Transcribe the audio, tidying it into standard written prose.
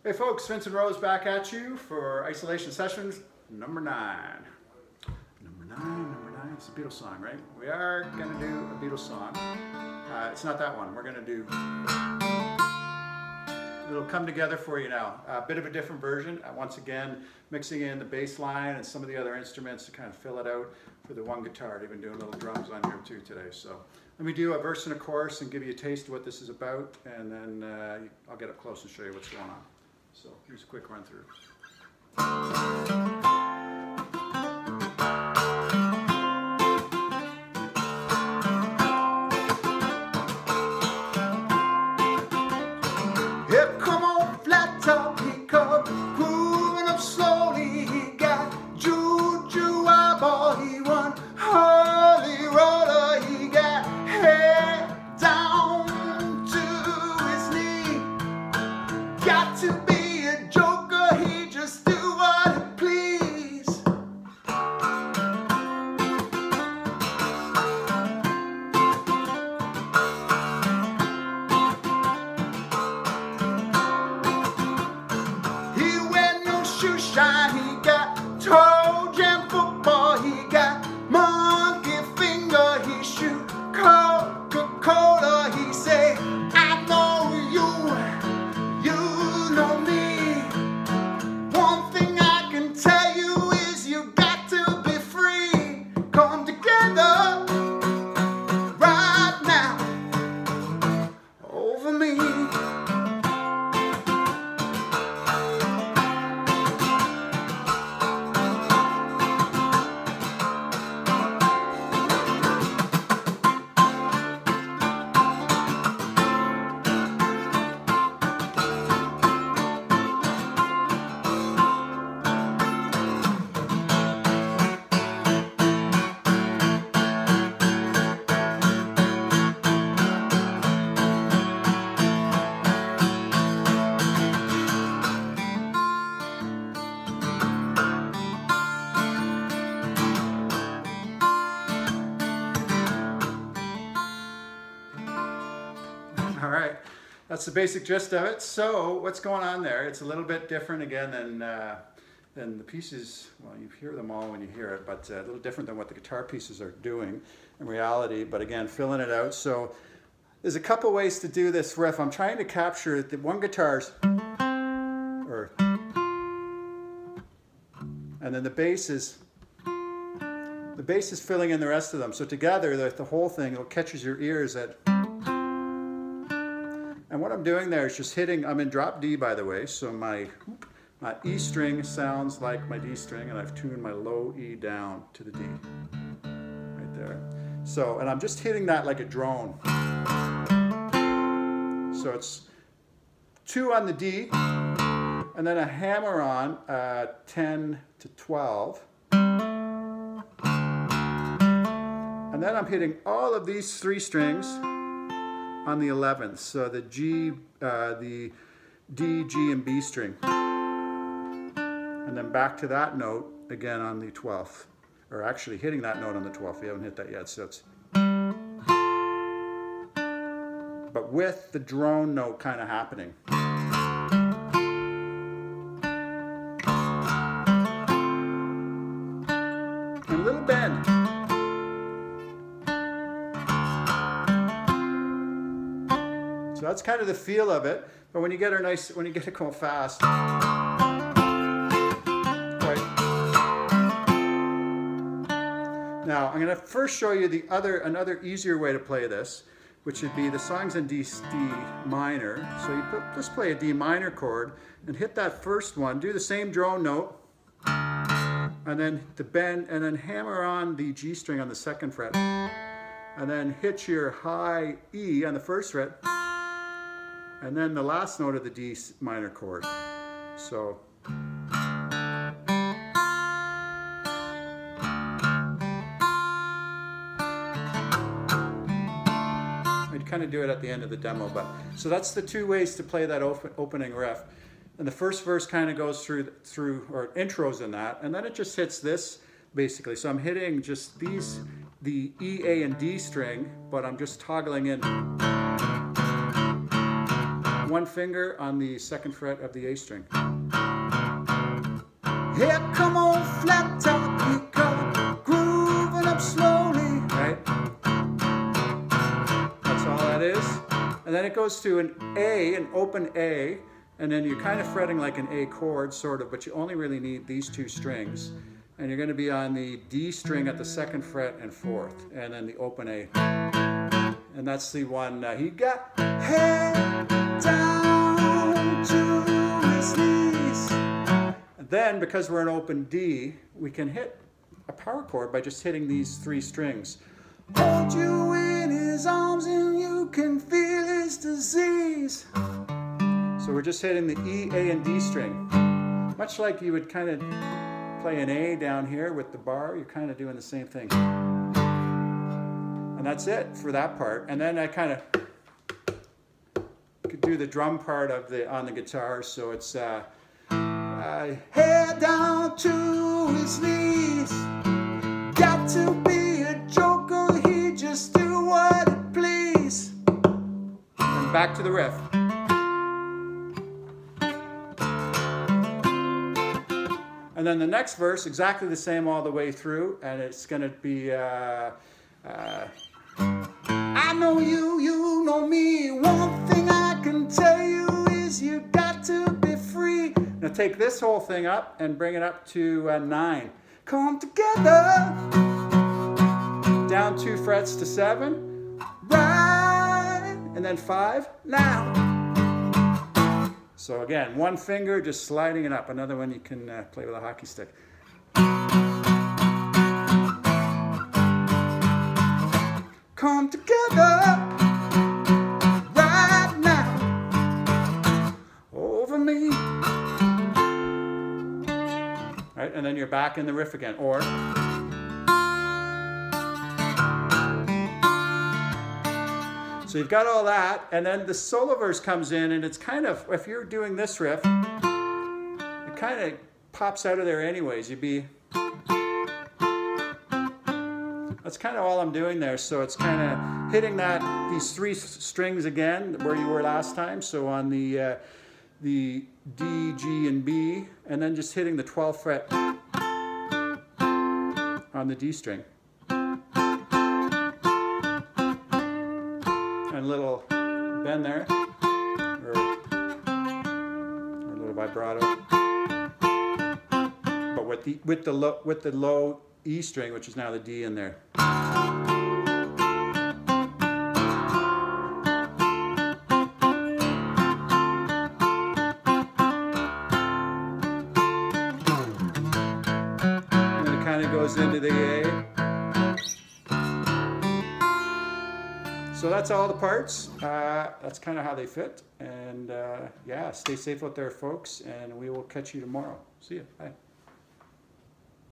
Hey folks, Vincent Rose back at you for Isolation Sessions number 9. Number 9, it's a Beatles song, right? We are going to do a Beatles song. It's not that one. We're going to do, it'll come together for you now. A bit of a different version. Once again, mixing in the bass line and some of the other instruments to kind of fill it out for the one guitar. I've been doing little drums on here too today. So let me do a verse and a chorus and give you a taste of what this is about, and then I'll get up close and show you what's going on. So here's a quick run through. Yeah, come on, flat top, he come, moving up slowly. He got juju eyeball, he run holy roller. He got head down to his knee. Got to be Joker, he just do what he please. He wear no shoe shine, he got toe jam football, he got monkey finger, he shoot Coca-Cola, he say, I know you, you know me. One thing I can tell you is you got to be free. Come together right now over me. All right, that's the basic gist of it. So what's going on there? It's a little bit different again than the pieces. Well, you hear them all when you hear it, but a little different than what the guitar pieces are doing in reality. But again, filling it out. So there's a couple ways to do this riff. I'm trying to capture the one guitar's, and then the bass is filling in the rest of them. So together, the whole thing, it catches your ears at. And what I'm doing there is just hitting, I'm in drop D by the way, so my E string sounds like my D string, and I've tuned my low E down to the D, right there. So, and I'm just hitting that like a drone. So it's 2 on the D, and then a hammer on 10 to 12. And then I'm hitting all of these 3 strings on the 11th, so the G, the D, G, and B string. And then back to that note again on the 12th, or actually hitting that note on the 12th. We haven't hit that yet, so it's. But with the drone note kind of happening. And a little bend. So that's kind of the feel of it, but when you get when you get it going fast, right. Now I'm going to first show you another easier way to play this, which would be the song's in D minor. So you just play a D minor chord and hit that first one, do the same drone note, and then the bend, and then hammer on the G string on the 2nd fret, and then hit your high E on the 1st fret. And then the last note of the D minor chord. So. I'd kind of do it at the end of the demo, but. So that's the 2 ways to play that opening riff. And the first verse kind of goes through, or intros in that, and then it just hits this, basically. So I'm hitting just these, the E, A, and D string, but I'm just toggling in one finger on the 2nd fret of the A string. Here come on flat top, we come grooving up slowly, right? That's all that is. And then it goes to an A, an open A, and then you're kind of fretting like an A chord, sort of, but you only really need these 2 strings. And you're going to be on the D string at the 2nd fret and 4th, and then the open A. And that's the one he got head down to his knees. And then, because we're an open D, we can hit a power chord by just hitting these 3 strings. Hold you in his arms and you can feel his disease. So we're just hitting the E, A, and D string. Much like you would kind of play an A down here with the bar, you're kind of doing the same thing. And that's it for that part. And then I kind of could do the drum part of on the guitar. So it's head down to his knees. Got to be a joker, he just do what it please. And back to the riff. And then the next verse, exactly the same all the way through, and it's going to be, I know you, you know me, one thing I can tell you is you got to be free. Now take this whole thing up and bring it up to 9. Come together, down 2 frets to 7, right, and then 5, now. So again, one finger, just sliding it up. Another one you can play with a hockey stick. Come together right now over me. Right, and then you're back in the riff again. Or so you've got all that, and then the solo verse comes in, and it's kind of, if you're doing this riff, it kind of pops out of there anyways. You'd be, that's kind of all I'm doing there. So it's kind of hitting these 3 strings again where you were last time. So on the D, G, and B, and then just hitting the 12th fret on the D string. And a little bend there, or a little vibrato, but with the low E string, which is now the D in there. And then it kind of goes into the A. So that's all the parts. That's kind of how they fit. And yeah, stay safe out there, folks, and we will catch you tomorrow. See you. Bye.